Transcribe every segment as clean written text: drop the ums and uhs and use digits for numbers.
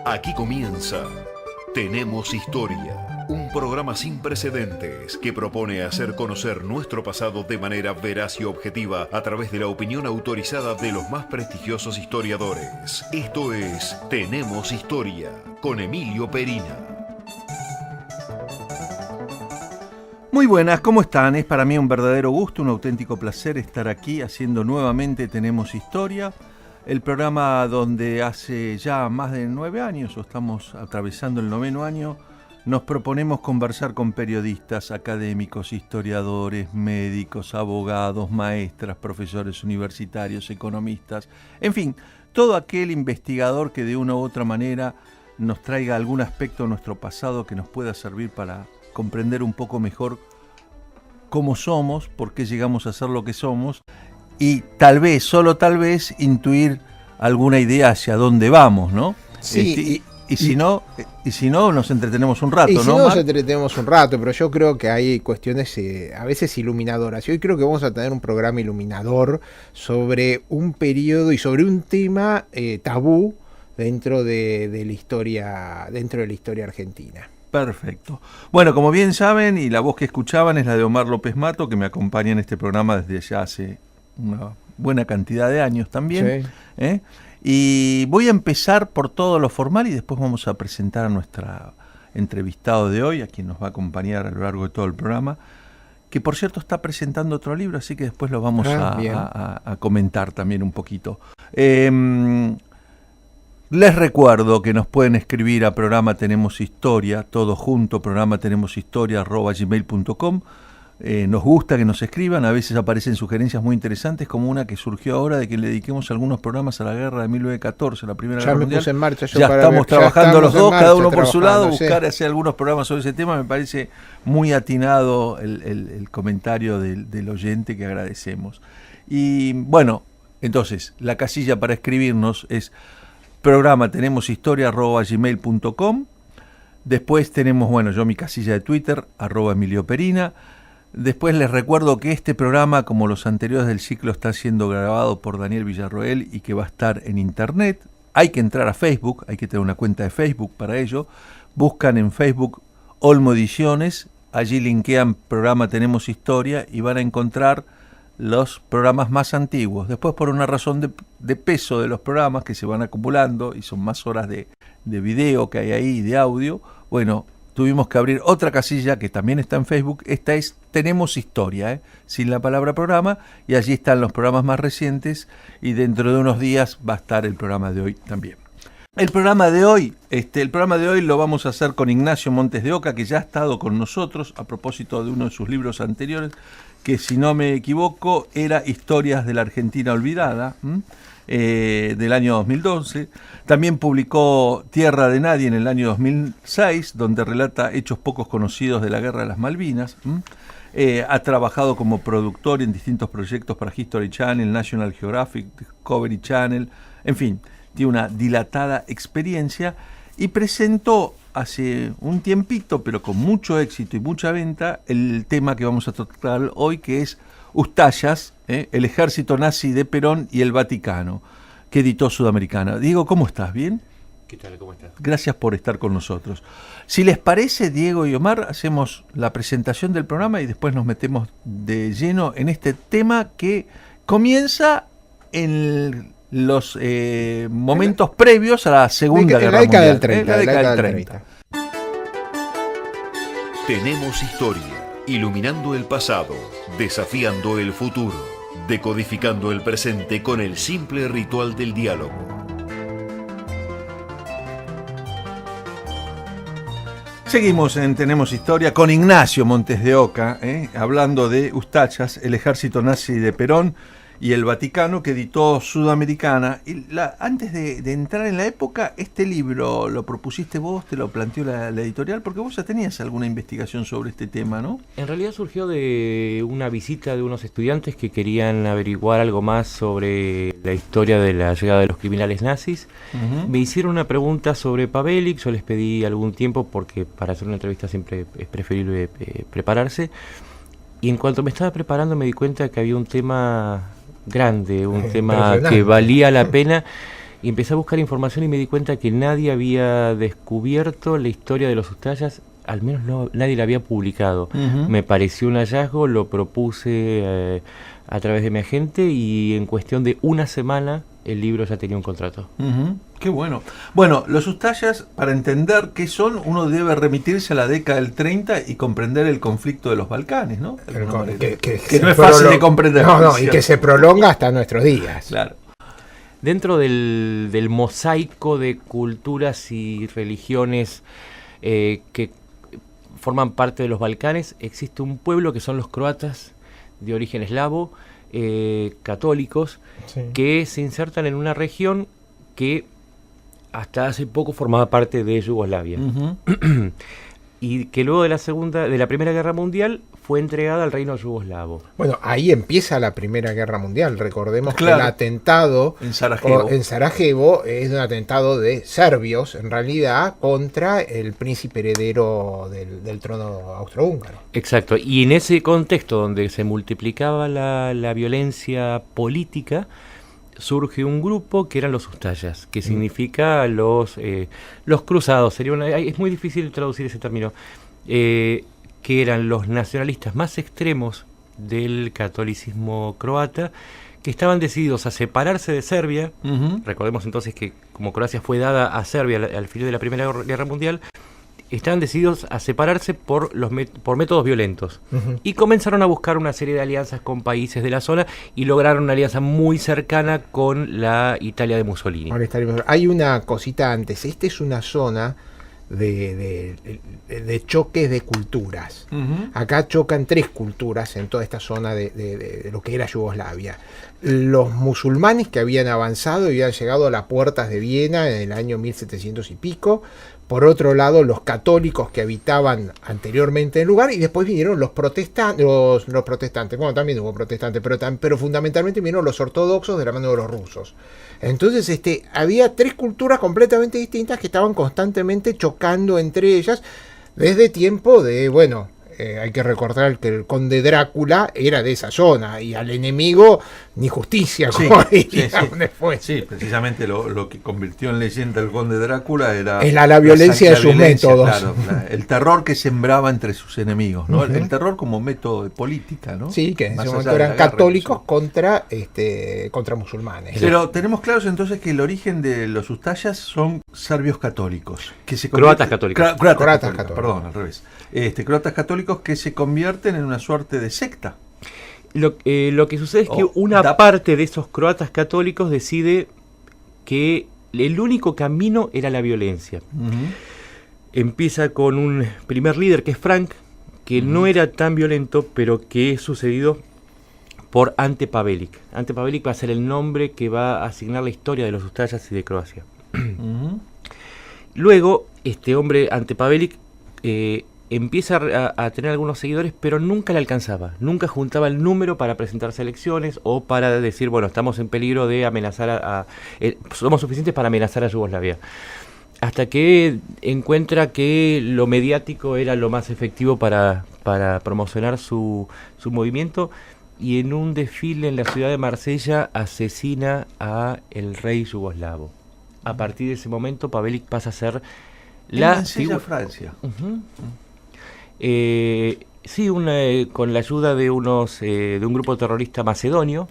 Aquí comienza Tenemos Historia, un programa sin precedentes que propone hacer conocer nuestro pasado de manera veraz y objetiva a través de la opinión autorizada de los más prestigiosos historiadores. Esto es Tenemos Historia, con Emilio Perina. Muy buenas, ¿cómo están? Es para mí un verdadero gusto, un auténtico placer estar aquí haciendo nuevamente Tenemos Historia, el programa donde hace ya más de 9 años, o estamos atravesando el 9º año, nos proponemos conversar con periodistas, académicos, historiadores, médicos, abogados, maestras, profesores universitarios, economistas, en fin, todo aquel investigador que de una u otra manera nos traiga algún aspecto de nuestro pasado que nos pueda servir para comprender un poco mejor cómo somos, por qué llegamos a ser lo que somos y tal vez, solo tal vez, intuir alguna idea hacia dónde vamos, ¿no? Sí, y si no, nos entretenemos un rato, y ¿no? si no, nos entretenemos un rato, pero yo creo que hay cuestiones a veces iluminadoras. Y hoy creo que vamos a tener un programa iluminador sobre un periodo y sobre un tema tabú dentro de la historia argentina. Perfecto. Bueno, como bien saben, y la voz que escuchaban es la de Omar López Mato, que me acompaña en este programa desde ya hace una buena cantidad de años también. Sí. Y voy a empezar por todo lo formal y después vamos a presentar a nuestra entrevistado de hoy, a quien nos va a acompañar a lo largo de todo el programa, que por cierto está presentando otro libro, así que después lo vamos a comentar también un poquito. Les recuerdo que nos pueden escribir a programa Tenemos Historia, todo junto, programa Tenemos Historia @gmail.com. Nos gusta que nos escriban, a veces aparecen sugerencias muy interesantes, como una que surgió ahora de que le dediquemos algunos programas a la guerra de 1914, la Primera Guerra Mundial. Me puse en marcha yo ya para estamos trabajando los dos, cada uno por su lado, sí. buscar hacer algunos programas sobre ese tema. Me parece muy atinado el comentario del oyente, que agradecemos. Y bueno, entonces, la casilla para escribirnos es programa Tenemos Historia @gmail.com. Después tenemos, yo mi casilla de Twitter, @Emilio Perina. Después les recuerdo que este programa, como los anteriores del ciclo, está siendo grabado por Daniel Villarroel y que va a estar en internet. Hay que entrar a Facebook, hay que tener una cuenta de Facebook para ello. Buscan en Facebook Olmo Ediciones, allí linkean programa Tenemos Historia y van a encontrar los programas más antiguos. Después, por una razón de peso de los programas que se van acumulando y son más horas de video que hay ahí, de audio, tuvimos que abrir otra casilla que también está en Facebook. Esta es Tenemos Historia, sin la palabra programa, y allí están los programas más recientes y dentro de unos días va a estar el programa de hoy también. El programa de hoy lo vamos a hacer con Ignacio Montes de Oca, que ya ha estado con nosotros a propósito de uno de sus libros anteriores, que si no me equivoco era Historias de la Argentina Olvidada, del año 2012. También publicó Tierra de Nadie en el año 2006, donde relata hechos pocos conocidos de la Guerra de las Malvinas. Ha trabajado como productor en distintos proyectos para History Channel, National Geographic, Discovery Channel, en fin, tiene una dilatada experiencia y presentó hace un tiempito, pero con mucho éxito y mucha venta, el tema que vamos a tratar hoy, que es Ustallas, el ejército nazi de Perón y el Vaticano, que editó Sudamericana. Diego, ¿cómo estás? ¿Bien? ¿Qué tal? ¿Cómo estás? Gracias por estar con nosotros. Si les parece, Diego y Omar, hacemos la presentación del programa y después nos metemos de lleno en este tema que comienza en los momentos previos a la Segunda Guerra Mundial. La década del 30. Tenemos Historia, iluminando el pasado, desafiando el futuro, decodificando el presente con el simple ritual del diálogo. Seguimos en Tenemos Historia con Ignacio Montes de Oca, hablando de Ustallas, el ejército nazi de Perón y el Vaticano, que editó Sudamericana. Y antes de entrar en la época, este libro lo propusiste vos, te lo planteó la editorial, porque vos ya tenías alguna investigación sobre este tema, ¿no? En realidad surgió de una visita de unos estudiantes que querían averiguar algo más sobre la historia de la llegada de los criminales nazis. Me hicieron una pregunta sobre Pavelic, yo les pedí algún tiempo porque para hacer una entrevista siempre es preferible prepararse. Y en cuanto me estaba preparando me di cuenta que había un tema grande, un tema que valía la pena y empecé a buscar información y me di cuenta que nadie había descubierto la historia de los Ustayas, al menos nadie la había publicado. Me pareció un hallazgo, lo propuse a través de mi agente y en cuestión de una semana el libro ya tenía un contrato. Qué bueno. Bueno, los Ustayas, para entender qué son, uno debe remitirse a la década del 30 y comprender el conflicto de los Balcanes, ¿no? Que no es fácil de comprender. No, y que se prolonga hasta nuestros días. Claro. Dentro del mosaico de culturas y religiones que forman parte de los Balcanes, existe un pueblo que son los croatas, de origen eslavo, católicos, sí, que se insertan en una región que hasta hace poco formaba parte de Yugoslavia. Y que luego de la Primera Guerra Mundial fue entregada al reino yugoslavo. Bueno, ahí empieza la Primera Guerra Mundial. Recordemos que el atentado en Sarajevo es un atentado de serbios, en realidad, contra el príncipe heredero del trono austrohúngaro. Exacto, y en ese contexto donde se multiplicaba la violencia política, surge un grupo que eran los Ustayas, que significa los cruzados. Es muy difícil traducir ese término. Que eran los nacionalistas más extremos del catolicismo croata, que estaban decididos a separarse de Serbia. Recordemos entonces que como Croacia fue dada a Serbia al final de la Primera Guerra Mundial, estaban decididos a separarse por métodos violentos. Y comenzaron a buscar una serie de alianzas con países de la zona y lograron una alianza muy cercana con la Italia de Mussolini. Hay una cosita antes. Esta es una zona de choques de culturas. Acá chocan tres culturas en toda esta zona de lo que era Yugoslavia. Los musulmanes que habían avanzado y habían llegado a las puertas de Viena en el año 1700 y pico. Por otro lado, los católicos que habitaban anteriormente en el lugar, y después vinieron los protestantes, bueno, también hubo protestantes, pero fundamentalmente vinieron los ortodoxos de la mano de los rusos. Entonces había tres culturas completamente distintas que estaban constantemente chocando entre ellas desde tiempo de, bueno, hay que recordar que el conde Drácula era de esa zona y al enemigo ni justicia, como dirían después. Sí, precisamente lo que convirtió en leyenda el conde Drácula era la violencia de sus métodos. Claro, el terror que sembraba entre sus enemigos, ¿no? El terror como método de política, ¿no? Sí, que en ese momento eran católicos contra musulmanes. Pero tenemos claros entonces que el origen de los Ustayas son serbios católicos. Croatas católicos. Croatas católicos. Perdón, al revés. Croatas católicos que se convierten en una suerte de secta. Lo que sucede es que una parte de esos croatas católicos decide que el único camino era la violencia. Empieza con un primer líder que es Frank, que no era tan violento, pero que es sucedido por Ante Pavelić. Ante Pavelić va a ser el nombre que va a asignar la historia de los Ustayas y de Croacia. Luego, este hombre, Ante Pavelić, empieza a tener algunos seguidores, pero nunca le alcanzaba. Nunca juntaba el número para presentarse a elecciones o para decir, bueno, estamos en peligro de amenazar somos suficientes para amenazar a Yugoslavia. Hasta que encuentra que lo mediático era lo más efectivo para promocionar su movimiento, y en un desfile en la ciudad de Marsella asesina a el rey yugoslavo. A partir de ese momento, Pavelić pasa a ser la figura Francia. Sí, con la ayuda de un grupo terrorista macedonio,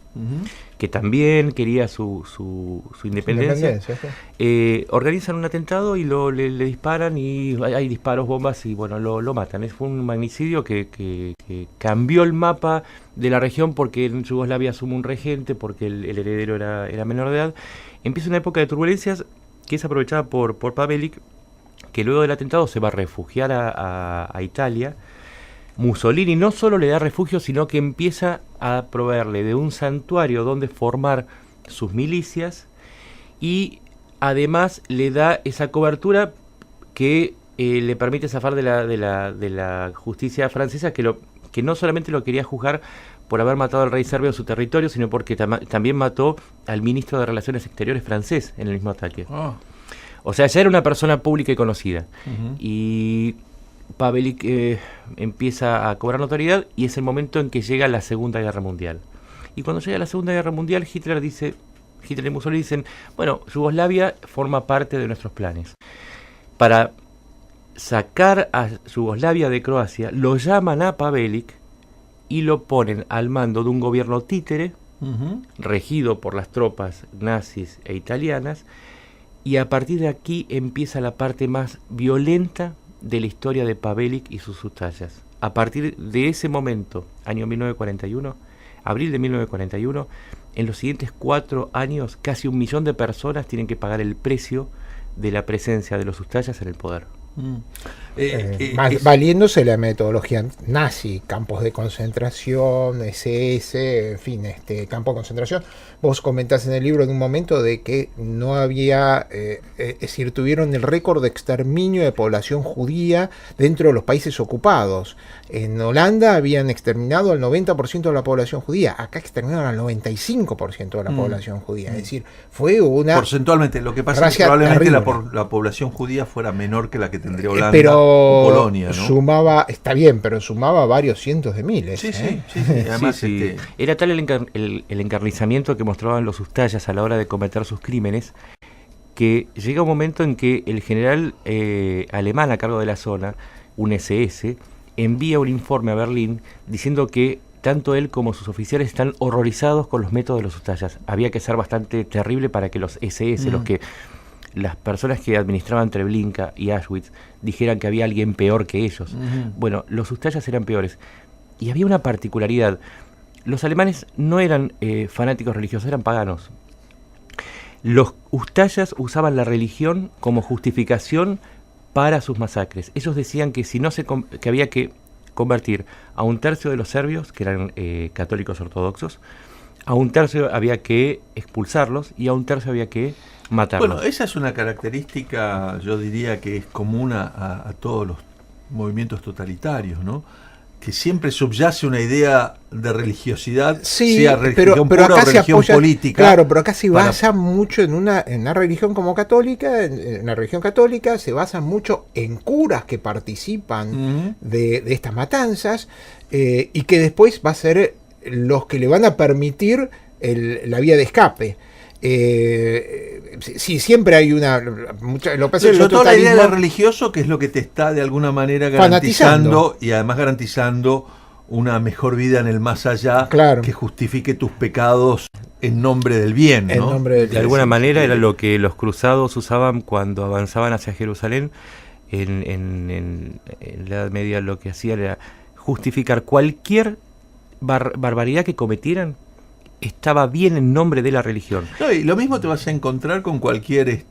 que también quería su independencia. Organizan un atentado y le disparan, y hay disparos, bombas, y bueno, lo matan. Fue un magnicidio que cambió el mapa de la región, porque en Yugoslavia asume un regente, porque el heredero era menor de edad. Empieza una época de turbulencias que es aprovechada por Pavelić, que luego del atentado se va a refugiar a Italia. Mussolini no solo le da refugio, sino que empieza a proveerle de un santuario donde formar sus milicias, y además le da esa cobertura que le permite zafar de la justicia francesa, que no solamente lo quería juzgar por haber matado al rey serbio en su territorio, sino porque también mató al ministro de Relaciones Exteriores francés en el mismo ataque. O sea, ya era una persona pública y conocida. Y Pavelić empieza a cobrar notoriedad, y es el momento en que llega la Segunda Guerra Mundial. Y cuando llega la Segunda Guerra Mundial, Hitler dice, Hitler y Mussolini dicen, bueno, Yugoslavia forma parte de nuestros planes. Para sacar a Yugoslavia de Croacia, lo llaman a Pavelić y lo ponen al mando de un gobierno títere, regido por las tropas nazis e italianas, y a partir de aquí empieza la parte más violenta de la historia de Pavelić y sus sutallas. A partir de ese momento, año 1941, abril de 1941, en los siguientes 4 años, casi 1 millón de personas tienen que pagar el precio de la presencia de los sutallas en el poder. Valiéndose la metodología nazi, campos de concentración, SS, en fin, campo de concentración. Vos comentás en el libro en un momento de que no había, es decir, tuvieron el récord de exterminio de población judía dentro de los países ocupados. En Holanda habían exterminado al 90% de la población judía, acá exterminaron al 95% de la población judía. Es decir, fue una... Porcentualmente, lo que pasa es que probablemente la población judía fuera menor que la que tendría Holanda o Polonia, ¿no? Sumaba, está bien, pero sumaba varios cientos de miles. Sí. Además, era tal el encarnizamiento que mostraban los sutallas a la hora de cometer sus crímenes, que llega un momento en que el general alemán a cargo de la zona, un SS, envía un informe a Berlín diciendo que tanto él como sus oficiales están horrorizados con los métodos de los sutallas. Había que ser bastante terrible para que los SS, las personas que administraban Treblinka y Auschwitz, dijeran que había alguien peor que ellos. Bueno, los sutallas eran peores. Y había una particularidad. Los alemanes no eran fanáticos religiosos, eran paganos. Los ustayas usaban la religión como justificación para sus masacres. Ellos decían que que había que convertir a 1/3 de los serbios, que eran católicos ortodoxos, a 1/3 había que expulsarlos y a 1/3 había que matarlos. Bueno, esa es una característica, yo diría que es común a todos los movimientos totalitarios, ¿no? Que siempre subyace una idea de religiosidad, sea religión pura o religión política. Claro, pero acá se basa mucho en una religión como católica, en una religión católica, se basa mucho en curas que participan de estas matanzas y que después va a ser los que le van a permitir la vía de escape. Sí, siempre hay una... lo que pasa es sobre todo la idea del religioso, que es lo que te está de alguna manera garantizando, y además garantizando una mejor vida en el más allá, que justifique tus pecados en nombre del bien, ¿no? En nombre del bien. De alguna manera era lo que los cruzados usaban cuando avanzaban hacia Jerusalén. En la Edad Media lo que hacían era justificar cualquier barbaridad que cometieran. Estaba bien en nombre de la religión. No, y lo mismo te vas a encontrar con cualquier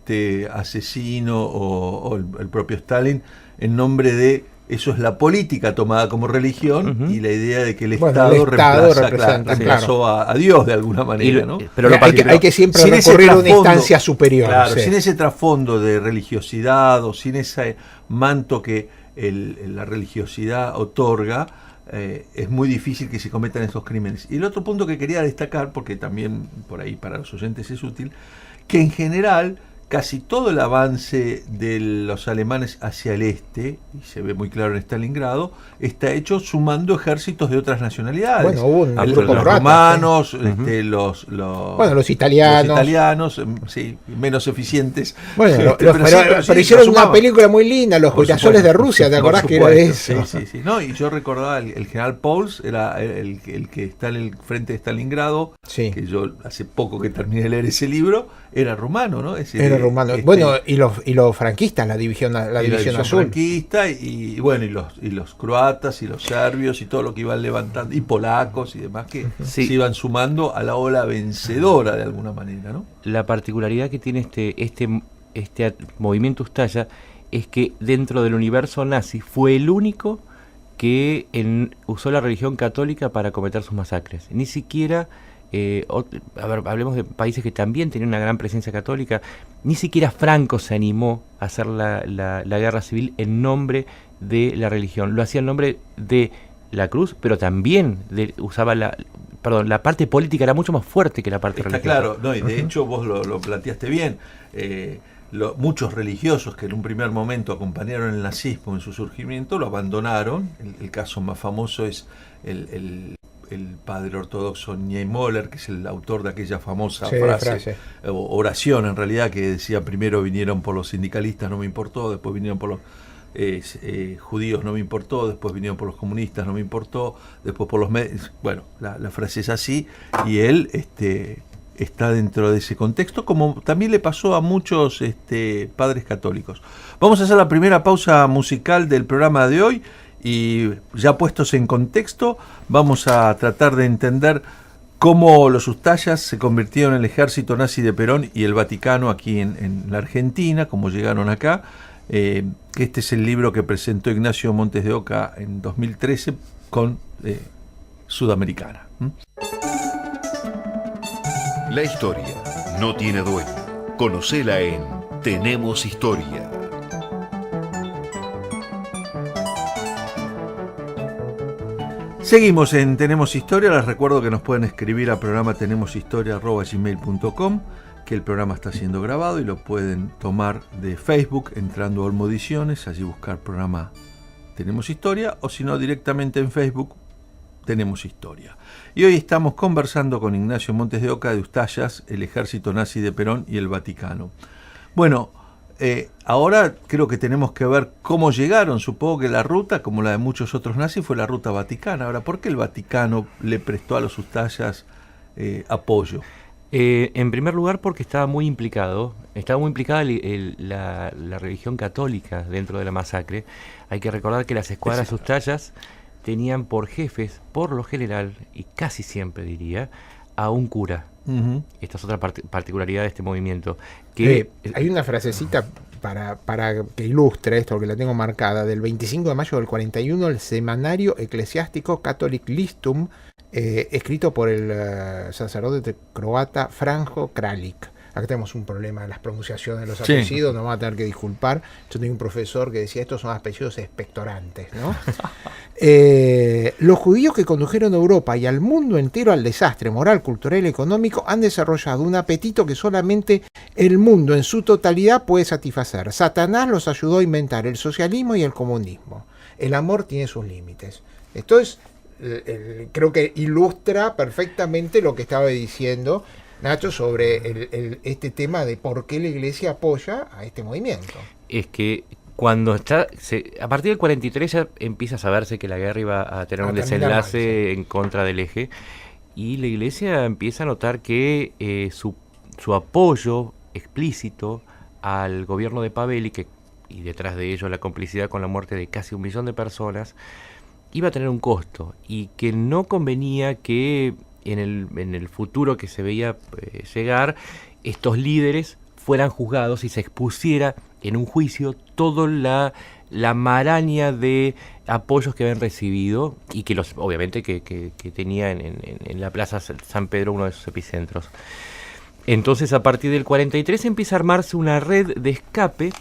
asesino o el propio Stalin, en nombre de eso es la política tomada como religión y la idea de que el Estado reemplazó a Dios de alguna manera, ¿no? Pero hay que siempre recurrir a una instancia superior. Claro, sin ese trasfondo de religiosidad o sin ese manto que la religiosidad otorga, es muy difícil que se cometan estos crímenes. Y el otro punto que quería destacar, porque también por ahí para los oyentes es útil, que en general casi todo el avance de los alemanes hacia el este, y se ve muy claro en Stalingrado, está hecho sumando ejércitos de otras nacionalidades. Bueno, hubo un grupo los romanos, los italianos, sí, menos eficientes. Bueno, pero hicieron una película muy linda, Los girasoles de Rusia, ¿te acordás que era de eso? Sí. No, y yo recordaba el general Pauls, era el que está en el frente de Stalingrado, que yo hace poco que terminé de leer ese libro, era rumano, ¿no? Era rumano. Bueno, y los franquistas, la división azul. Franquista y los croatas y los serbios y todo lo que iban levantando, y polacos y demás que se iban sumando a la ola vencedora de alguna manera, ¿no? La particularidad que tiene este movimiento Ustaya es que dentro del universo nazi fue el único que usó la religión católica para cometer sus masacres. Ni siquiera... hablemos de países que también tenían una gran presencia católica. Ni siquiera Franco se animó a hacer la guerra civil en nombre de la religión. Lo hacía en nombre de la cruz, pero también usaba la parte política, era mucho más fuerte que la parte religiosa. Claro, no, y de hecho vos lo planteaste bien. Muchos religiosos que en un primer momento acompañaron el nazismo en su surgimiento lo abandonaron. El caso más famoso es el el padre ortodoxo Niemöller, que es el autor de aquella famosa Sí, frase, oración en realidad, que decía: primero vinieron por los sindicalistas, no me importó, después vinieron por los judíos, no me importó, después vinieron por los comunistas, no me importó, después por los medios. Bueno, la frase es así, y él está dentro de ese contexto, como también le pasó a muchos padres católicos. Vamos a hacer la primera pausa musical del programa de hoy, y ya puestos en contexto, vamos a tratar de entender cómo los Ustayas se convirtieron en el ejército nazi de Perón y el Vaticano aquí en la Argentina, cómo llegaron acá. Este es el libro que presentó Ignacio Montes de Oca en 2013 con Sudamericana. La historia no tiene dueño. Conocela en Tenemos Historia. Seguimos en Tenemos Historia. Les recuerdo que nos pueden escribir al programa tenemoshistoria@gmail.com, que el programa está siendo grabado y lo pueden tomar de Facebook entrando a Olmo Ediciones, allí buscar programa Tenemos Historia, o si no directamente en Facebook Tenemos Historia. Y hoy estamos conversando con Ignacio Montes de Oca de Ustayas, el ejército nazi de Perón y el Vaticano. Bueno, ahora creo que tenemos que ver cómo llegaron. Supongo que la ruta, como la de muchos otros nazis, fue la ruta vaticana. Ahora, ¿por qué el Vaticano le prestó a los Ustayas apoyo? En primer lugar, porque estaba muy implicada la religión católica dentro de la masacre. Hay que recordar que las escuadras Ustayas tenían por jefes, por lo general, y casi siempre diría, a un cura. Uh-huh. Esta es otra particularidad de este movimiento. Que hay una frasecita para que ilustre esto, que la tengo marcada, del 25 de mayo del 41, el semanario eclesiástico Catholic Listum, escrito por el sacerdote croata Franjo Kraljic. Acá tenemos un problema en las pronunciaciones de los apellidos, nos van a tener que disculpar. Yo tenía un profesor que decía: estos son apellidos expectorantes, ¿no? Los judíos que condujeron a Europa y al mundo entero al desastre moral, cultural y económico han desarrollado un apetito que solamente el mundo en su totalidad puede satisfacer. Satanás los ayudó a inventar el socialismo y el comunismo. El amor tiene sus límites. Esto es, creo que ilustra perfectamente lo que estaba diciendo Nacho sobre este tema de por qué la Iglesia apoya a este movimiento. Es que cuando a partir del 43 ya empieza a saberse que la guerra iba a tener un desenlace en contra del eje, y la Iglesia empieza a notar que su apoyo explícito al gobierno de Pavel y detrás de ello la complicidad con la muerte de casi 1 millón de personas, iba a tener un costo, y que no convenía que en el futuro que se veía llegar, estos líderes fueran juzgados y se expusiera en un juicio toda la maraña de apoyos que habían recibido, y que obviamente que tenía en la Plaza San Pedro, uno de sus epicentros. Entonces, a partir del 43 empieza a armarse una red de escape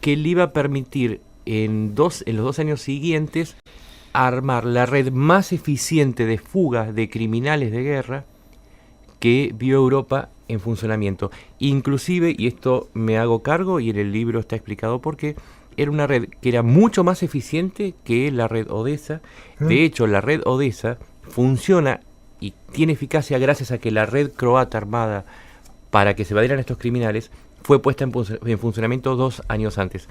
que le iba a permitir en los 2 años siguientes armar la red más eficiente de fuga de criminales de guerra que vio Europa en funcionamiento. Inclusive, y esto me hago cargo y en el libro está explicado por qué, era una red que era mucho más eficiente que la red Odessa. De hecho, la red Odessa funciona y tiene eficacia gracias a que la red croata armada para que se evadieran estos criminales fue puesta en funcionamiento 2 años antes.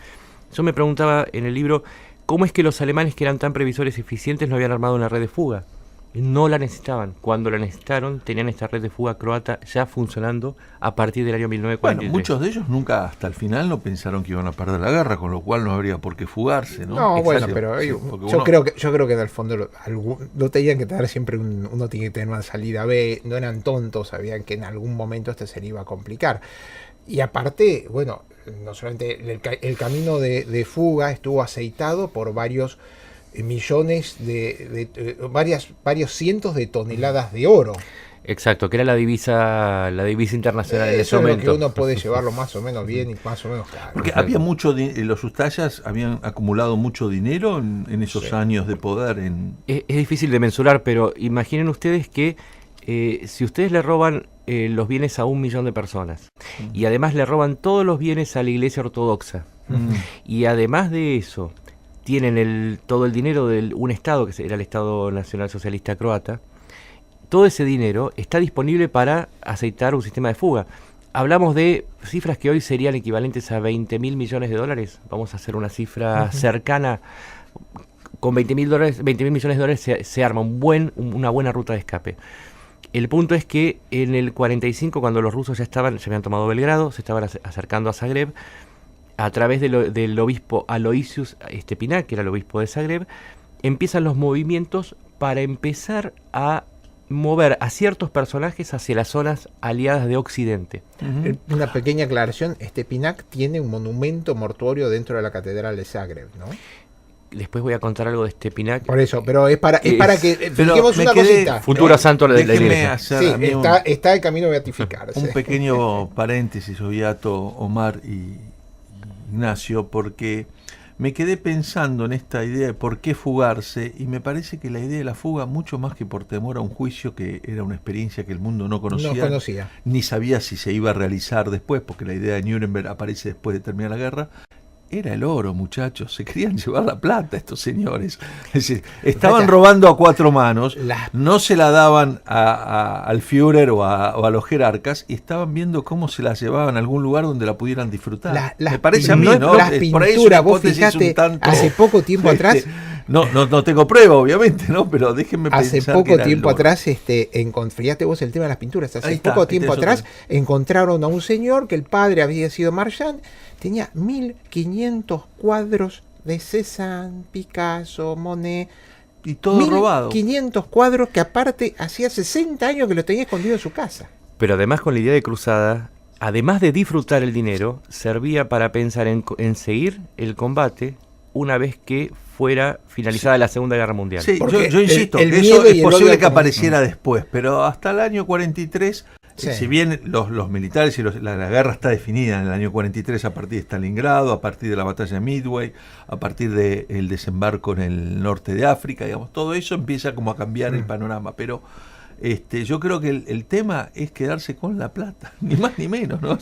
Yo me preguntaba en el libro, ¿cómo es que los alemanes, que eran tan previsores y eficientes, no habían armado una red de fuga? No la necesitaban. Cuando la necesitaron, tenían esta red de fuga croata ya funcionando a partir del año 1943. Bueno, muchos de ellos nunca hasta el final no pensaron que iban a perder la guerra, con lo cual no habría por qué fugarse, ¿no? No, bueno, pero yo creo que en el fondo lo tenían que tener siempre, uno tiene que tener una salida B, no eran tontos, sabían que en algún momento se le iba a complicar. Y aparte, bueno, no solamente el camino de fuga estuvo aceitado por varios millones varios cientos de toneladas de oro. Exacto, que era la divisa internacional en ese momento. Eso es lo que uno puede llevarlo más o menos bien y más o menos claro. Porque había los Ustayas habían acumulado mucho dinero en esos años de poder. Es difícil de mensurar, pero imaginen ustedes que si ustedes le roban los bienes a 1 millón de personas, y además le roban todos los bienes a la Iglesia Ortodoxa, y además de eso tienen todo el dinero de un Estado, que era el Estado Nacional Socialista Croata, todo ese dinero está disponible para aceitar un sistema de fuga. Hablamos de cifras que hoy serían equivalentes a 20.000 millones de dólares. Vamos a hacer una cifra cercana. Con 20.000 millones de dólares se arma una buena ruta de escape. El punto es que en el 45, cuando los rusos ya habían tomado Belgrado, se estaban acercando a Zagreb, a través del obispo Aloysius Stepinac, que era el obispo de Zagreb, empiezan los movimientos para empezar a mover a ciertos personajes hacia las zonas aliadas de Occidente. Una pequeña aclaración, Stepinac tiene un monumento mortuorio dentro de la catedral de Zagreb, ¿no? Después voy a contar algo de Stepinac. Por eso, pero es para que fijemos una cosita. Futuro santo de la iglesia. Sí, está el camino a beatificarse. Un pequeño paréntesis, Oviato, Omar y Ignacio, porque me quedé pensando en esta idea de por qué fugarse, y me parece que la idea de la fuga, mucho más que por temor a un juicio, que era una experiencia que el mundo no conocía, ni sabía si se iba a realizar después, porque la idea de Nuremberg aparece después de terminar la guerra, era el oro, muchachos. Se querían llevar la plata estos señores. Es decir, estaban robando a cuatro manos, no se la daban al Führer o a los jerarcas, y estaban viendo cómo se la llevaban a algún lugar donde la pudieran disfrutar. Me parece a mí, ¿no? Las pinturas, vos fijate, hace poco tiempo atrás... No tengo prueba, obviamente, ¿no? Pero déjenme pensar. Hace poco tiempo atrás, fíjate vos el tema de las pinturas. Hace poco tiempo atrás encontraron a un señor que el padre había sido Marchand, tenía 1500 cuadros de Cézanne, Picasso, Monet. Y todo robado. 1500 cuadros que aparte hacía 60 años que lo tenía escondido en su casa. Pero además, con la idea de cruzada, además de disfrutar el dinero, servía para pensar en seguir el combate una vez que fuera finalizada la Segunda Guerra Mundial. Sí, yo insisto, que eso es posible que apareciera después, pero hasta el año 43, si bien los militares y la guerra está definida en el año 43 a partir de Stalingrado, a partir de la batalla de Midway, a partir del desembarco en el norte de África, digamos, todo eso empieza como a cambiar el panorama, pero yo creo que el tema es quedarse con la plata, ni más ni menos, ¿no?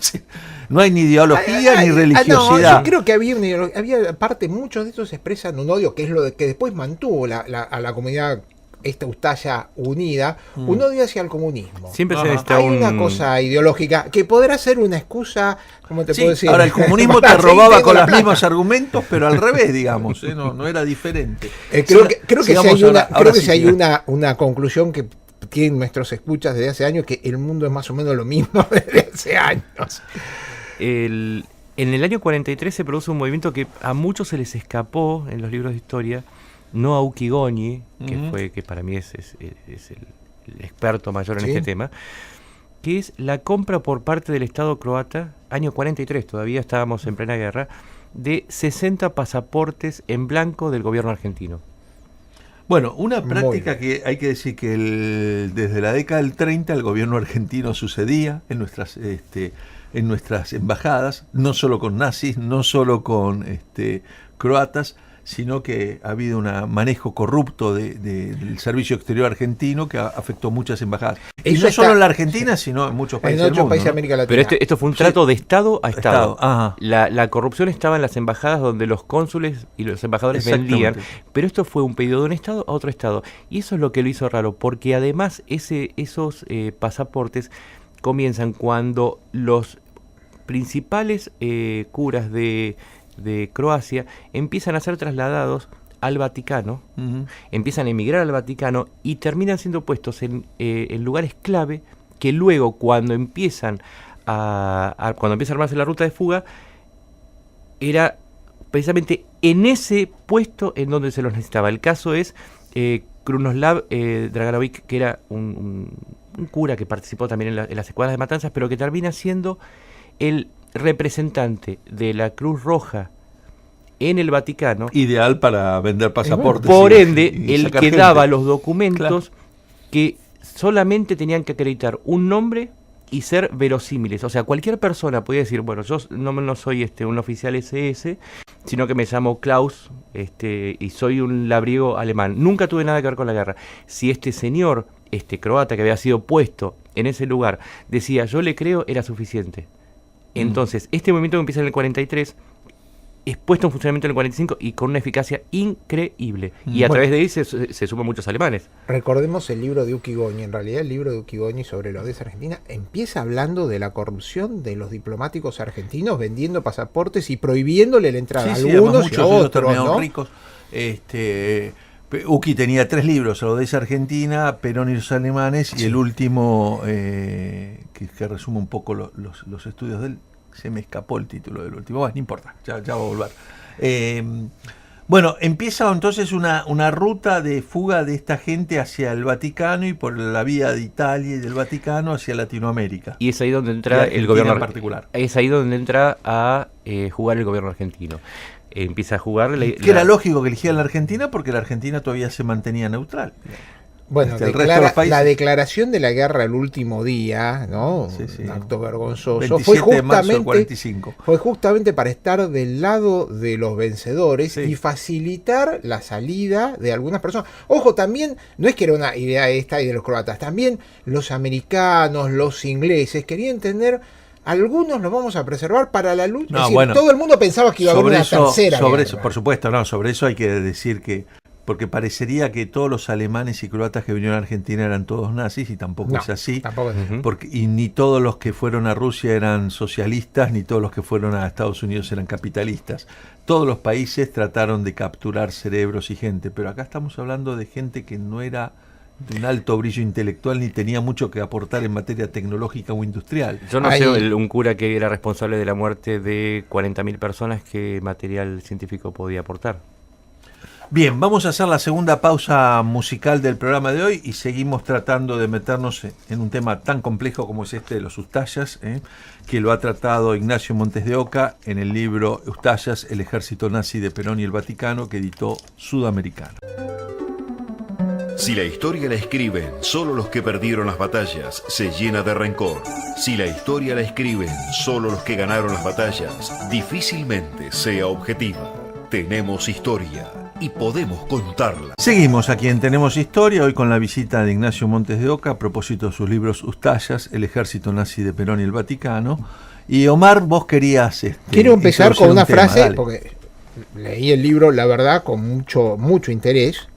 No hay ni ideología ni religiosidad. Yo creo que había parte, muchos de estos expresan un odio, que es lo que después mantuvo a la comunidad esta Ustaya unida, un odio hacia el comunismo. Siempre se necesita hay una cosa ideológica que podrá ser una excusa, ¿cómo te puedo decir? Ahora, el comunismo te robaba con los mismos argumentos, pero al revés, digamos, no era diferente. Creo que si hay una conclusión que tienen nuestros escuchas desde hace años, que el mundo es más o menos lo mismo desde hace años. En el año 43 se produce un movimiento que a muchos se les escapó en los libros de historia, no a Ukigoñi, que para mí es el experto mayor en este tema, que es la compra por parte del Estado croata, año 43, todavía estábamos en plena guerra, de 60 pasaportes en blanco del gobierno argentino. Bueno, una práctica que hay que decir que desde la década del 30 el gobierno argentino sucedía en nuestras embajadas, no solo con nazis, no solo con croatas, sino que ha habido un manejo corrupto del servicio exterior argentino que afectó muchas embajadas. Y no solo en la Argentina, sino en muchos países del mundo, países de América Latina. Pero esto fue un trato de Estado a Estado. Ajá. La corrupción estaba en las embajadas donde los cónsules y los embajadores vendían, pero esto fue un pedido de un Estado a otro Estado. Y eso es lo que lo hizo raro, porque además esos pasaportes comienzan cuando los principales curas de Croacia empiezan a ser trasladados al Vaticano, empiezan a emigrar al Vaticano y terminan siendo puestos en lugares clave que luego cuando empiezan a armarse la ruta de fuga, era precisamente en ese puesto en donde se los necesitaba. El caso es Krunoslav Draganovic, que era un cura que participó también en las escuadras de matanzas, pero que termina siendo el representante de la Cruz Roja en el Vaticano. Ideal para vender pasaportes. Por ende, el que daba los documentos que solamente tenían que acreditar un nombre y ser verosímiles. O sea, cualquier persona podía decir, bueno, yo no soy un oficial SS, sino que me llamo Klaus y soy un labriego alemán. Nunca tuve nada que ver con la guerra. Si este señor, croata que había sido puesto en ese lugar, decía, yo le creo, era suficiente. Entonces, este movimiento que empieza en el 43 puesto en funcionamiento en el 45 y con una eficacia increíble. Y a través de ahí se suman muchos alemanes. Recordemos el libro de Ukigoñi. En realidad el libro de Ukigoñi sobre la Odessa Argentina empieza hablando de la corrupción de los diplomáticos argentinos vendiendo pasaportes y prohibiéndole la entrada a algunos y a otros, ¿no? Ricos. Uki tenía 3 libros, la Odessa Argentina, Perón y los alemanes, y el último, que resume un poco los estudios de él. Se me escapó el título del último. Bueno, no importa, ya va a volver. Bueno, empieza entonces una ruta de fuga de esta gente hacia el Vaticano y por la vía de Italia y del Vaticano hacia Latinoamérica. Y es ahí donde entra el gobierno en particular. Es ahí donde entra a jugar el gobierno argentino. Empieza a jugar... Que era lógico que eligieran la Argentina porque la Argentina todavía se mantenía neutral. Bueno, el resto de los países... la declaración de la guerra el último día, ¿no? Sí. Un acto vergonzoso. 27 de marzo del 45. Fue justamente para estar del lado de los vencedores y facilitar la salida de algunas personas. Ojo, también, no es que era una idea esta y de los croatas, también los americanos, los ingleses querían tener... Algunos los vamos a preservar para la lucha. No, es decir, bueno, todo el mundo pensaba que iba a haber una tercera guerra. Eso, por supuesto, no, sobre eso hay que decir que porque parecería que todos los alemanes y croatas que vinieron a Argentina eran todos nazis y tampoco es así. Tampoco es así. Y ni todos los que fueron a Rusia eran socialistas, ni todos los que fueron a Estados Unidos eran capitalistas. Todos los países trataron de capturar cerebros y gente, pero acá estamos hablando de gente que no era de un alto brillo intelectual ni tenía mucho que aportar en materia tecnológica o industrial. Yo no sé un cura que era responsable de la muerte de 40.000 personas, qué material científico podía aportar. Bien, vamos a hacer la segunda pausa musical del programa de hoy y seguimos tratando de meternos en un tema tan complejo como es este de los Ustasjas, que lo ha tratado Ignacio Montes de Oca en el libro Ustasjas, el ejército nazi de Perón y el Vaticano, que editó Sudamericano. Si la historia la escriben solo los que perdieron las batallas, se llena de rencor. Si la historia la escriben solo los que ganaron las batallas, difícilmente sea objetiva. Tenemos historia y podemos contarla. Seguimos aquí en Tenemos Historia, hoy con la visita de Ignacio Montes de Oca a propósito de sus libros Ustasjas, el ejército nazi de Perón y el Vaticano. Y Omar, vos querías... Quiero empezar con una frase, porque leí el libro, la verdad, con mucho interés.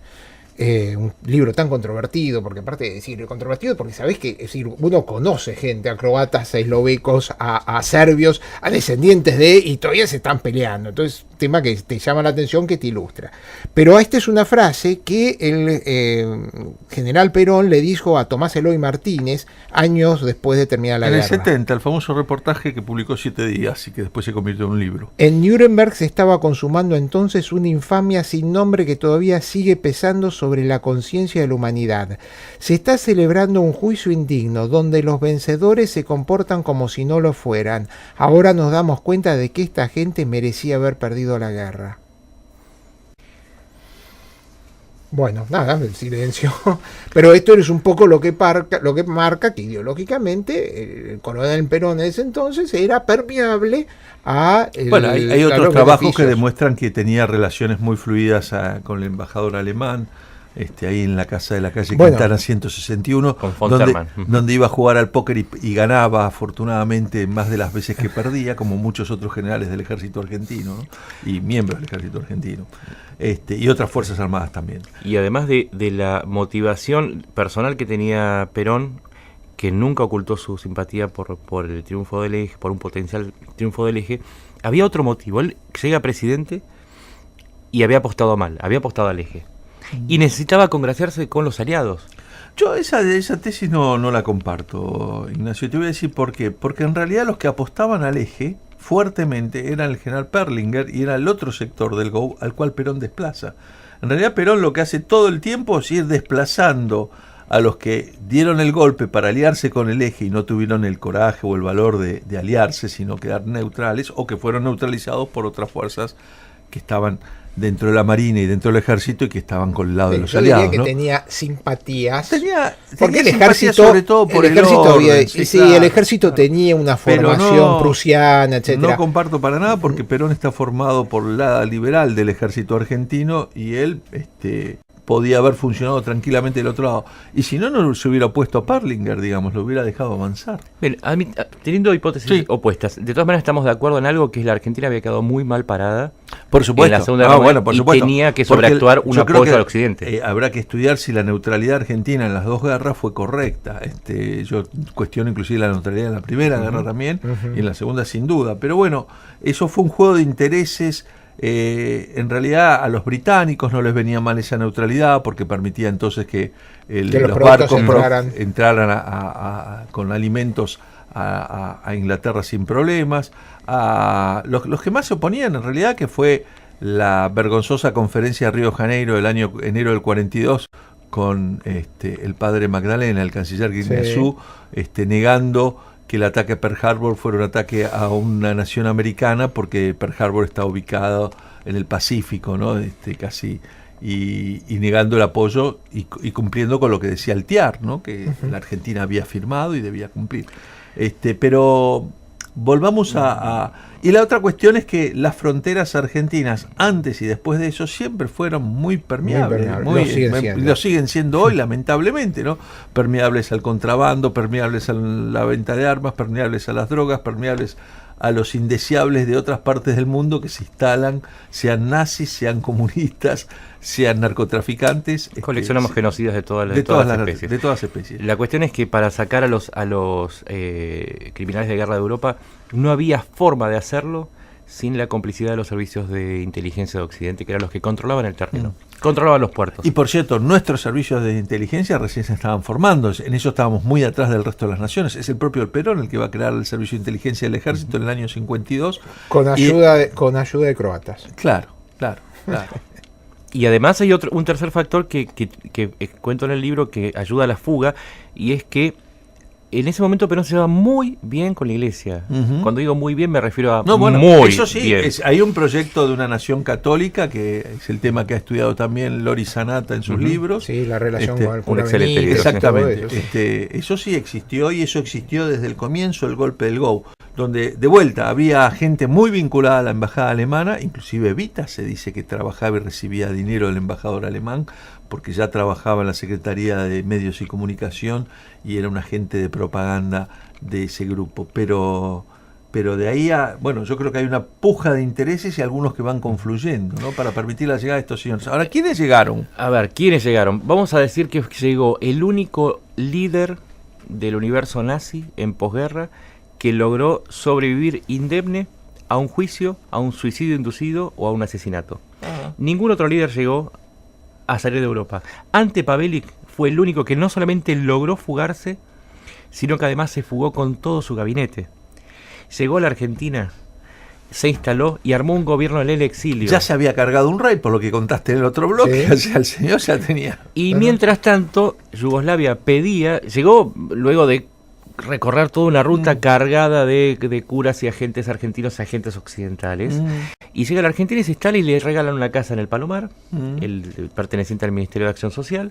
Un libro tan controvertido, porque aparte de decir controvertido, porque sabés que es decir, uno conoce gente, a croatas, a eslovecos, a serbios, a descendientes de, y todavía se están peleando. Entonces, tema que te llama la atención, que te ilustra. Pero esta es una frase que el general Perón le dijo a Tomás Eloy Martínez años después de terminar la guerra. En el 70, el famoso reportaje que publicó 7 días y que después se convirtió en un libro. En Nuremberg se estaba consumando entonces una infamia sin nombre que todavía sigue pesando sobre la conciencia de la humanidad. Se está celebrando un juicio indigno donde los vencedores se comportan como si no lo fueran. Ahora nos damos cuenta de que esta gente merecía haber perdido la guerra. Bueno, nada, el silencio. Pero esto es un poco lo que marca que ideológicamente el coronel Perón en ese entonces era permeable a... Bueno, hay otros trabajos que demuestran que tenía relaciones muy fluidas con el embajador alemán, ahí en la casa de la calle Quintana 161, donde iba a jugar al póker y ganaba afortunadamente más de las veces que perdía, como muchos otros generales del ejército argentino, ¿no? Y miembros del ejército argentino, y otras fuerzas armadas también. Y además de la motivación personal que tenía Perón, que nunca ocultó su simpatía por el triunfo del eje, por un potencial triunfo del eje, había otro motivo. Él llega presidente y había apostado mal, había apostado al eje. Y necesitaba congraciarse con los aliados. Yo esa tesis no la comparto, Ignacio. Te voy a decir por qué. Porque en realidad los que apostaban al eje fuertemente eran el general Perlinger y era el otro sector del GOU al cual Perón desplaza. En realidad Perón lo que hace todo el tiempo es ir desplazando a los que dieron el golpe para aliarse con el eje y no tuvieron el coraje o el valor de aliarse, sino quedar neutrales, o que fueron neutralizados por otras fuerzas que estaban dentro de la Marina y dentro del ejército y que estaban con el lado de los aliados. Yo diría que ¿no? tenía simpatías. Porque el ejército, sobre todo por el ejército tenía una formación prusiana, etcétera. No comparto para nada, porque Perón está formado por la liberal del ejército argentino y él podía haber funcionado tranquilamente del otro lado. Y si no, no se hubiera opuesto a Perlinger, digamos, lo hubiera dejado avanzar. Bien, teniendo hipótesis opuestas, de todas maneras estamos de acuerdo en algo, que es la Argentina había quedado muy mal parada. Por supuesto. En la Segunda Guerra Mundial, por y supuesto. tenía que sobreactuar un apoyo al occidente. Habrá que estudiar si la neutralidad argentina en las dos guerras fue correcta. Yo cuestiono inclusive la neutralidad en la primera guerra también, y en la segunda sin duda. Pero bueno, eso fue un juego de intereses. En realidad a los británicos no les venía mal esa neutralidad porque permitía entonces que los barcos entraran con alimentos a Inglaterra sin problemas. Los que más se oponían en realidad, que fue la vergonzosa conferencia de Río de Janeiro del año enero del 42 con el padre Magdalena, el canciller Guineazú, negando que el ataque a Pearl Harbor fuera un ataque a una nación americana, porque Pearl Harbor está ubicado en el Pacífico, ¿no? Casi, y negando el apoyo y cumpliendo con lo que decía Altiar, ¿no? Que la Argentina había firmado y debía cumplir. Pero volvamos y la otra cuestión es que las fronteras argentinas antes y después de eso siempre fueron muy permeables. Lo siguen siendo hoy, lamentablemente, ¿no? Permeables al contrabando, permeables a la venta de armas, permeables a las drogas, permeables a los indeseables de otras partes del mundo que se instalan, sean nazis, sean comunistas, sean narcotraficantes. Coleccionamos genocidas de todas las especies. De todas especies. La cuestión es que para sacar a los criminales de guerra de Europa no había forma de hacerlo sin la complicidad de los servicios de inteligencia de Occidente, que eran los que controlaban el terreno, controlaban los puertos. Y por cierto, nuestros servicios de inteligencia recién se estaban formando, en eso estábamos muy atrás del resto de las naciones. Es el propio Perón el que va a crear el servicio de inteligencia del ejército en el año 52. Con ayuda de croatas. Claro. Y además hay un tercer factor que cuento en el libro que ayuda a la fuga, y es que en ese momento Perón se llevaba muy bien con la iglesia. Cuando digo muy bien me refiero a muy eso sí, bien. Hay un proyecto de una nación católica, que es el tema que ha estudiado también Lori Sanata en sus libros. Sí, la relación con el un excelente Benito, libro. Exactamente. Eso sí existió, y eso existió desde el comienzo del golpe del GO, donde de vuelta había gente muy vinculada a la embajada alemana, inclusive Evita se dice que trabajaba y recibía dinero del embajador alemán, porque ya trabajaba en la Secretaría de Medios y Comunicación y era un agente de propaganda de ese grupo. Pero de ahí yo creo que hay una puja de intereses y algunos que van confluyendo, ¿no? Para permitir la llegada de estos señores. Ahora, ¿quiénes llegaron? A ver, ¿quiénes llegaron? Vamos a decir que llegó el único líder del universo nazi en posguerra que logró sobrevivir indemne a un juicio, a un suicidio inducido o a un asesinato. Ningún otro líder llegó a salir de Europa. Ante Pavelic fue el único que no solamente logró fugarse, sino que además se fugó con todo su gabinete. Llegó a la Argentina, se instaló y armó un gobierno en el exilio. Ya se había cargado un rey, por lo que contaste en el otro bloque, o sea, el señor ya tenía. Y mientras tanto, Yugoslavia llegó luego de recorrer toda una ruta cargada de curas y agentes argentinos, agentes occidentales, y llega a la Argentina y se instala y le regalan una casa en el Palomar, el perteneciente al Ministerio de Acción Social,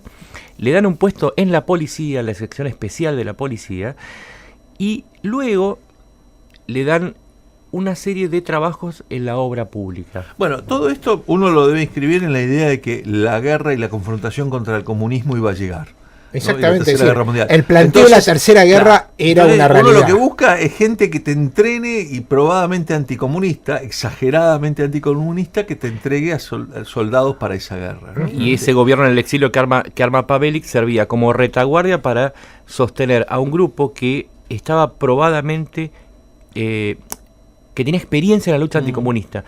le dan un puesto en la policía, la sección especial de la policía, y luego le dan una serie de trabajos en la obra pública. Bueno, todo esto uno lo debe inscribir en la idea de que la guerra y la confrontación contra el comunismo iba a llegar. Exactamente, ¿no? Guerra Mundial. El planteo de la Tercera Guerra era una realidad. Uno lo que busca es gente que te entrene y probadamente anticomunista, exageradamente anticomunista, que te entregue a soldados para esa guerra, ¿no? Y ese gobierno en el exilio que arma Pavelic servía como retaguardia para sostener a un grupo que estaba probadamente que tiene experiencia en la lucha anticomunista.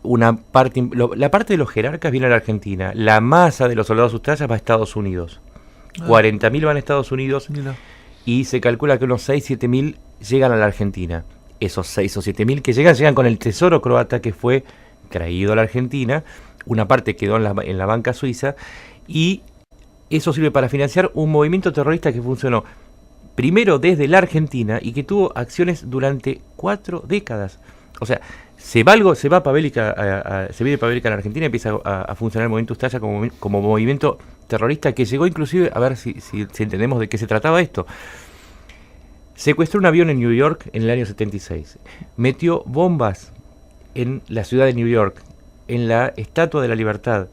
La parte de los jerarcas viene a la Argentina, la masa de los soldados sustrayas va a Estados Unidos. 40.000 van a Estados Unidos. Mira. Y se calcula que unos 6-7.000 llegan a la Argentina. Esos 6 o 7.000 que llegan con el tesoro croata que fue traído a la Argentina. Una parte quedó en la banca suiza y eso sirve para financiar un movimiento terrorista que funcionó primero desde la Argentina y que tuvo acciones durante 4 décadas. O sea, se va Pavelic se viene Pavelic a la Argentina y empieza a funcionar el movimiento Ustaya como movimiento terrorista que llegó inclusive, a ver si entendemos de qué se trataba esto. Secuestró un avión en New York en el año 76. Metió bombas en la ciudad de New York, en la Estatua de la Libertad,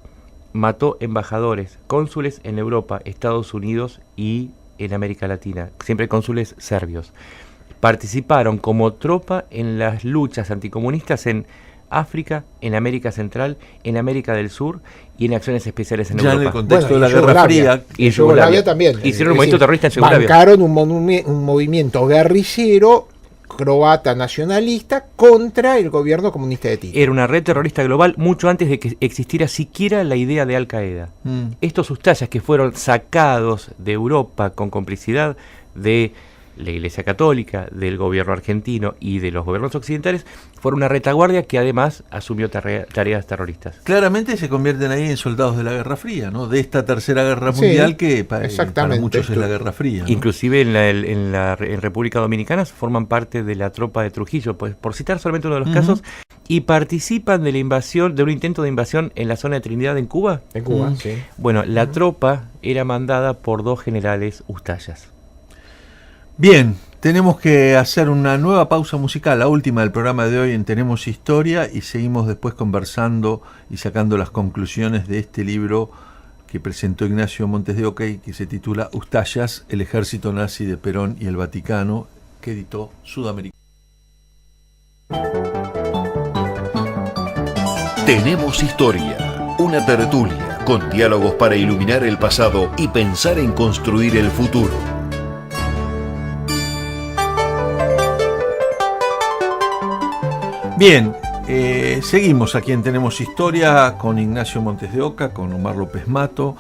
mató embajadores, cónsules en Europa, Estados Unidos y en América Latina, siempre cónsules serbios. Participaron como tropa en las luchas anticomunistas en África, en América Central, en América del Sur y en acciones especiales en ya Europa. en el contexto Bueno, de la Guerra Fría. Y en Yugoslavia también. Hicieron un movimiento terrorista en Yugoslavia. Bancaron un movimiento guerrillero croata nacionalista contra el gobierno comunista de Tito. Era una red terrorista global mucho antes de que existiera siquiera la idea de Al-Qaeda. Estos ustayas que fueron sacados de Europa con complicidad de la Iglesia Católica, del gobierno argentino y de los gobiernos occidentales, fueron una retaguardia que además asumió tareas terroristas. Claramente se convierten ahí en soldados de la Guerra Fría, ¿no? De esta tercera guerra mundial que para muchos es la Guerra Fría, ¿no? Inclusive en República Dominicana forman parte de la tropa de Trujillo, pues, por citar solamente uno de los casos, y participan de la invasión, de un intento de invasión en la zona de Trinidad en Cuba. En Cuba, sí. Bueno, la tropa era mandada por 2 generales ustayas. Bien, tenemos que hacer una nueva pausa musical, la última del programa de hoy en Tenemos Historia, y seguimos después conversando y sacando las conclusiones de este libro que presentó Ignacio Montes de Oca y que se titula Ustayas, el ejército nazi de Perón y el Vaticano, que editó Sudamericana. Tenemos Historia, una tertulia con diálogos para iluminar el pasado y pensar en construir el futuro. Bien, seguimos aquí en Tenemos Historia con Ignacio Montes de Oca, con Omar López Mato,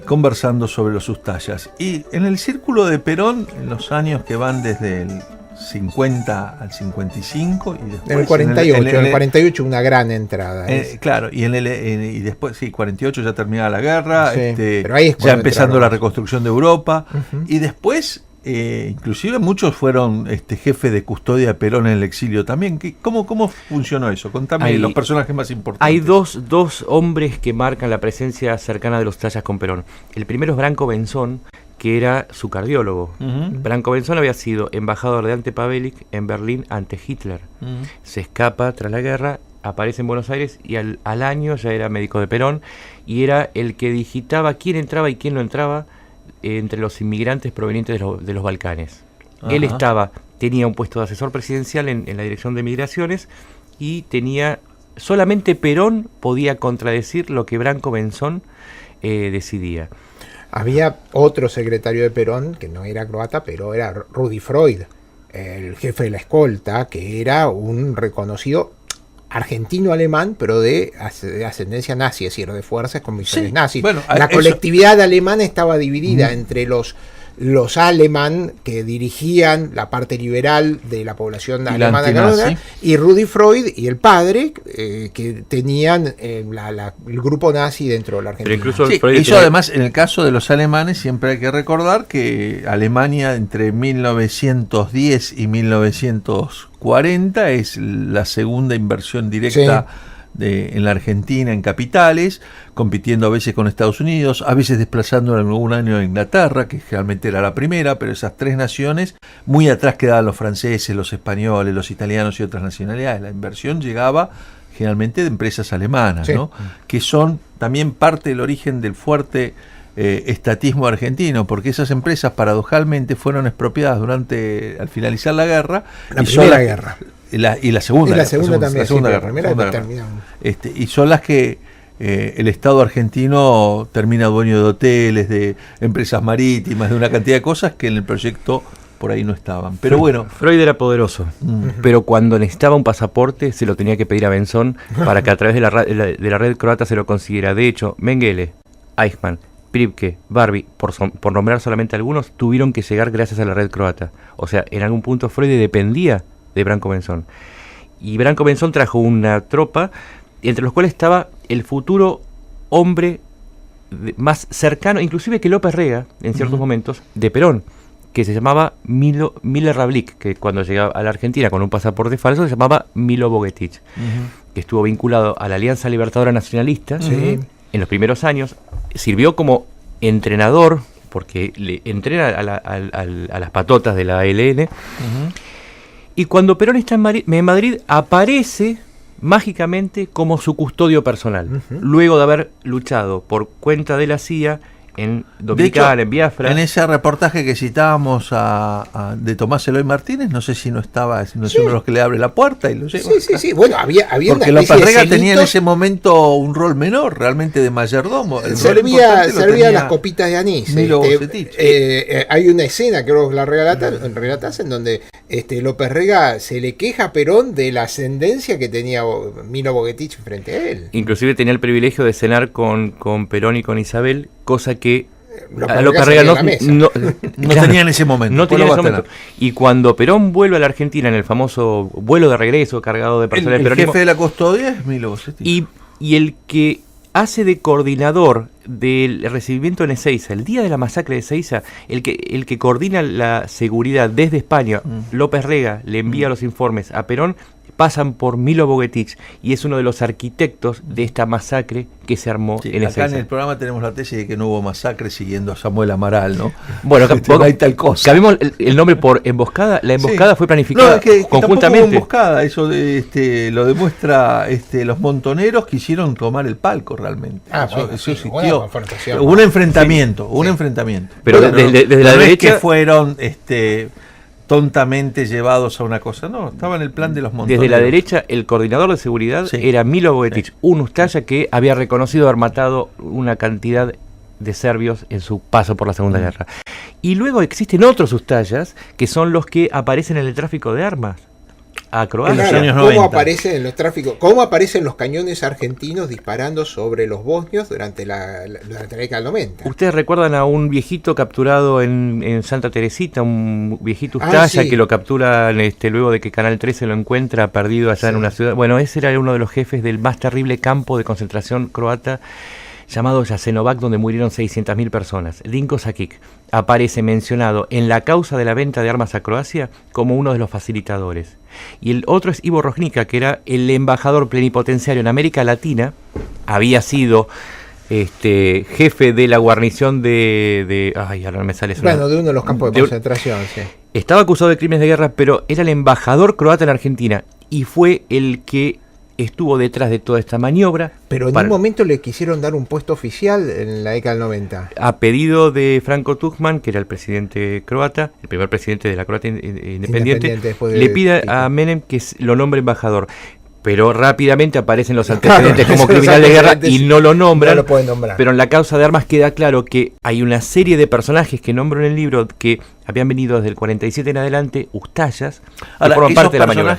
conversando sobre los ustayas. Y en el círculo de Perón, en los años que van desde el 50 al 55 y después... En el 48, en el 48 una gran entrada. Claro, y y después, sí, 48 ya terminaba la guerra, Sí, pero ahí es ya empezando entraron. la reconstrucción de Europa, Uh-huh. y después... inclusive muchos fueron jefe de custodia de Perón en el exilio también. ¿Cómo funcionó eso? Contame los personajes más importantes. Hay dos hombres que marcan la presencia cercana de los ustayas con Perón. El primero es Branko Benzón, que era su cardiólogo. Branko Benzón había sido embajador de Ante Pavelic en Berlín ante Hitler. Se escapa tras la guerra, aparece en Buenos Aires y al año ya era médico de Perón y era el que digitaba quién entraba y quién no entraba entre los inmigrantes provenientes de los Balcanes. Ajá. Él tenía un puesto de asesor presidencial en la Dirección de Migraciones y solamente Perón podía contradecir lo que Branko Benzón decidía. Había otro secretario de Perón, que no era croata, pero era Rudi Freud, el jefe de la escolta, que era un reconocido argentino-alemán, pero de ascendencia nazi, es decir, de fuerzas con misiones nazis. Bueno, la colectividad alemana estaba dividida entre los alemán que dirigían la parte liberal de la población alemana y Rudi Freud y el padre que tenían el grupo nazi dentro de la Argentina. Pero incluso eso además, en el caso de los alemanes, siempre hay que recordar que Alemania entre 1910 y 1940 es la segunda inversión directa en la Argentina, en capitales, compitiendo a veces con Estados Unidos, a veces desplazando en algún año a Inglaterra, que realmente era la primera, pero esas 3 naciones, muy atrás quedaban los franceses, los españoles, los italianos y otras nacionalidades. La inversión llegaba generalmente de empresas alemanas, ¿no? Que son también parte del origen del fuerte estatismo argentino, porque esas empresas paradojalmente fueron expropiadas al finalizar la guerra. La primera guerra. Y la segunda. Y la segunda también. La segunda guerra. Y son las que el Estado argentino termina dueño de hoteles, de empresas marítimas, de una cantidad de cosas que en el proyecto por ahí no estaban. Pero bueno. Freud era poderoso, pero cuando necesitaba un pasaporte se lo tenía que pedir a Benzón para que a través de la red croata se lo consiguiera. De hecho, Mengele, Eichmann, Pripke, Barbie, por nombrar solamente algunos, tuvieron que llegar gracias a la red croata. O sea, en algún punto Freud dependía de Branko Benzón. Y Branko Benzón trajo una tropa, entre los cuales estaba el futuro hombre más cercano, inclusive que López Rega, en ciertos momentos, de Perón, que se llamaba Mile Ravlik, que cuando llegaba a la Argentina con un pasaporte falso se llamaba Milo Bogetich, que estuvo vinculado a la Alianza Libertadora Nacionalista en los primeros años, sirvió como entrenador, porque le entrena a las patotas de la ALN, y cuando Perón está en Madrid aparece mágicamente como su custodio personal, luego de haber luchado por cuenta de la CIA en Dominicana, en Biafra. En ese reportaje que citábamos de Tomás Eloy Martínez, no sé si no estaba, si no es uno de los que le abre la puerta y lo lleva. Sí. Bueno, había porque una López Rega de tenía en ese momento un rol menor, realmente de mayordomo. Servía las copitas de anís. Milo Bocetich. Hay una escena, creo que la relatás, en donde López Rega se le queja a Perón de la ascendencia que tenía Milo Bocetich frente a él. Inclusive tenía el privilegio de cenar con Perón y con Isabel, cosa que López Rega no tenía en ese momento. No tenía en ese momento. Y cuando Perón vuelve a la Argentina en el famoso vuelo de regreso cargado de personal del peronismo, jefe de la custodia es Milo Bocetich. Y el que hace de coordinador del recibimiento en Ezeiza, el día de la masacre de Ezeiza, el que coordina la seguridad desde España, López Rega, le envía los informes a Perón, pasan por Milo Bocetich y es uno de los arquitectos de esta masacre que se armó en Ezeiza. Acá en el programa tenemos la tesis de que no hubo masacre siguiendo a Samuel Amaral, ¿no? Bueno, no hay tal cosa. Cambiamos el nombre por emboscada. La emboscada fue planificada es que conjuntamente. Hubo emboscada, eso lo demuestra los montoneros quisieron tomar el palco realmente. Eso existió. Hubo un enfrentamiento, Pero desde la derecha que fueron tontamente llevados a una cosa. No, estaba en el plan de los montoneros. Desde la derecha, el coordinador de seguridad era Milo Bocetich, un Ustaya que había reconocido haber matado una cantidad de serbios en su paso por la Segunda Guerra. Y luego existen otros Ustayas que son los que aparecen en el tráfico de armas a Croacia. En los años 90. ¿Cómo aparecen los cañones argentinos disparando sobre los bosnios durante la década del 90? Ustedes recuerdan a un viejito capturado en Santa Teresita, un viejito Ustaya que lo captura luego de que Canal 13 lo encuentra perdido allá en una ciudad. Bueno, ese era uno de los jefes del más terrible campo de concentración croata llamado Jasenovac, donde murieron 600.000 personas. Dinko Sakic aparece mencionado en la causa de la venta de armas a Croacia como uno de los facilitadores. Y el otro es Ivo Rožnica, que era el embajador plenipotenciario en América Latina, había sido jefe de la guarnición ahora no me sale eso. Bueno, de uno de los campos de concentración, sí. Estaba acusado de crímenes de guerra, pero era el embajador croata en Argentina y fue el que estuvo detrás de toda esta maniobra. Pero en un momento le quisieron dar un puesto oficial en la década del 90. A pedido de Franco Tuđman, que era el presidente croata, el primer presidente de la Croacia independiente, le pide a Menem que lo nombre embajador. Pero rápidamente aparecen los antecedentes como criminal de guerra y no lo nombran. No lo pueden nombrar. Pero en la causa de armas queda claro que hay una serie de personajes que nombro en el libro que habían venido desde el 47 en adelante, Ustayas, que forman parte de la maniobra.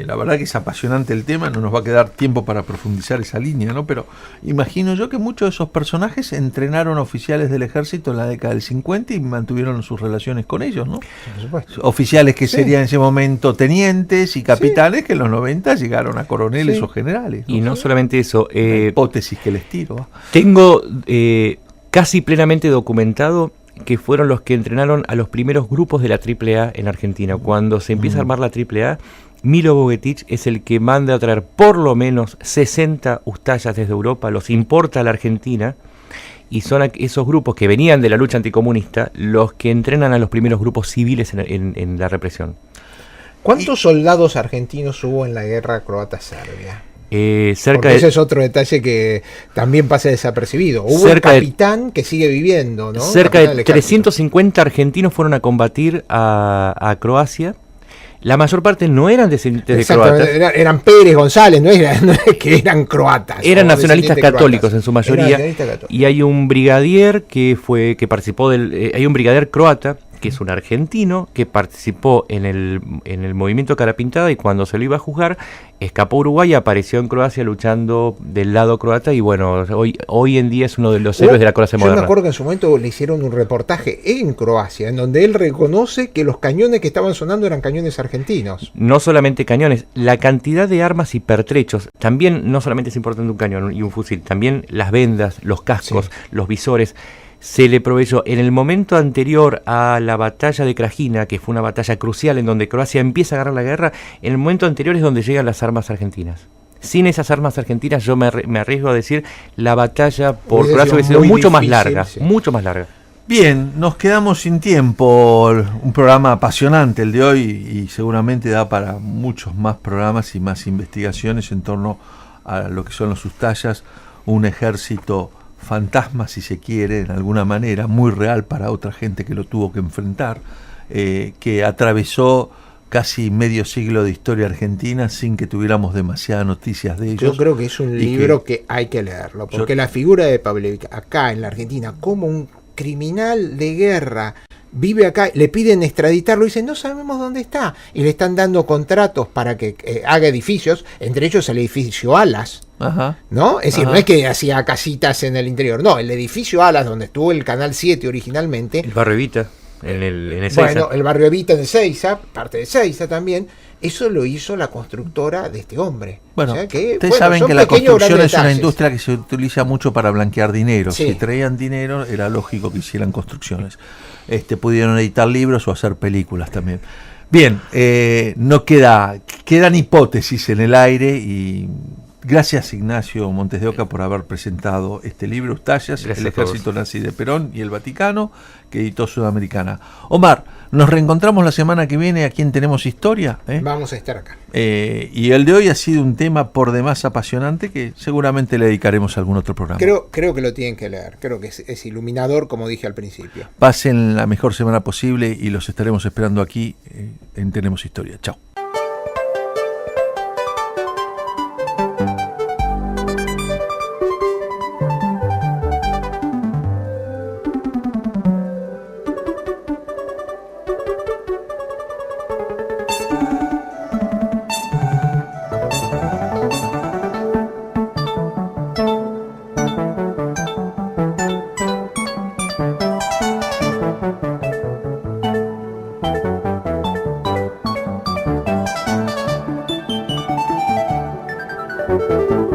La verdad que es apasionante el tema, no nos va a quedar tiempo para profundizar esa línea, ¿no? Pero imagino yo que muchos de esos personajes entrenaron oficiales del ejército en la década del 50 y mantuvieron sus relaciones con ellos, ¿no? Por supuesto. Oficiales que serían en ese momento tenientes y capitanes que en los 90 llegaron a coroneles o generales, ¿no? Y no solamente eso. Hipótesis que les tiro. Tengo casi plenamente documentado que fueron los que entrenaron a los primeros grupos de la AAA en Argentina. Cuando se empieza a armar la AAA, Milo Bocetich es el que manda a traer por lo menos 60 Ustayas desde Europa, los importa a la Argentina, y son esos grupos que venían de la lucha anticomunista los que entrenan a los primeros grupos civiles en la represión. ¿Cuántos soldados argentinos hubo en la guerra croata-serbia? Ese es otro detalle que también pasa desapercibido. Hubo un capitán que sigue viviendo, ¿no? Cerca de 350 argentinos fueron a combatir a Croacia. La mayor parte no eran descendientes de croatas. Eran Pérez González, no es que eran croatas. Eran nacionalistas católicos en su mayoría. Y hay un brigadier que participó hay un brigadier croata que es un argentino que participó en el movimiento Cara Pintada, y cuando se lo iba a juzgar escapó a Uruguay y apareció en Croacia luchando del lado croata, y bueno, hoy en día es uno de los héroes de la Croacia moderna. Yo me acuerdo que en su momento le hicieron un reportaje en Croacia en donde él reconoce que los cañones que estaban sonando eran cañones argentinos. No solamente cañones, la cantidad de armas y pertrechos, también no solamente es importante un cañón y un fusil, también las vendas, los cascos, los visores. Se le proveyó en el momento anterior a la batalla de Krajina, que fue una batalla crucial en donde Croacia empieza a ganar la guerra. En el momento anterior es donde llegan las armas argentinas. Sin esas armas argentinas, yo me arriesgo a decir, la batalla por Croacia hubiese sido mucho más larga, mucho más larga. Bien, nos quedamos sin tiempo. Un programa apasionante el de hoy y seguramente da para muchos más programas y más investigaciones en torno a lo que son los Ustayas, un ejército fantasma, si se quiere, en alguna manera, muy real para otra gente que lo tuvo que enfrentar, que atravesó casi medio siglo de historia argentina sin que tuviéramos demasiadas noticias de ellos. Yo creo que es un libro que hay que leerlo, porque la figura de Pavlovich acá en la Argentina, como un criminal de guerra, vive acá, le piden extraditarlo y dicen, no sabemos dónde está, y le están dando contratos para que haga edificios, entre ellos el edificio Alas. Ajá. ¿No? Es decir, Ajá. no es que hacía casitas en el interior, no, el edificio Alas, donde estuvo el Canal 7 originalmente. El barrio Evita, en Ezeiza. Bueno, el barrio Evita en Ezeiza, parte de Ezeiza también, eso lo hizo la constructora de este hombre. Bueno, O sea que, ustedes saben son que la pequeños construcción grandes es una detalles. industria que se utiliza mucho para blanquear dinero. Sí. Si traían dinero, era lógico que hicieran construcciones. Pudieron editar libros o hacer películas también. Bien, no quedan hipótesis en el aire y gracias Ignacio Montes de Oca por haber presentado este libro, Ustayas, Gracias el a todos. ejército nazi de Perón y el Vaticano, que editó Sudamericana. Omar, nos reencontramos la semana que viene aquí en Tenemos Historia. Vamos a estar acá. Y el de hoy ha sido un tema por demás apasionante que seguramente le dedicaremos a algún otro programa. Creo que lo tienen que leer, creo que es iluminador, como dije al principio. Pasen la mejor semana posible y los estaremos esperando aquí en Tenemos Historia. Chao. Thank you.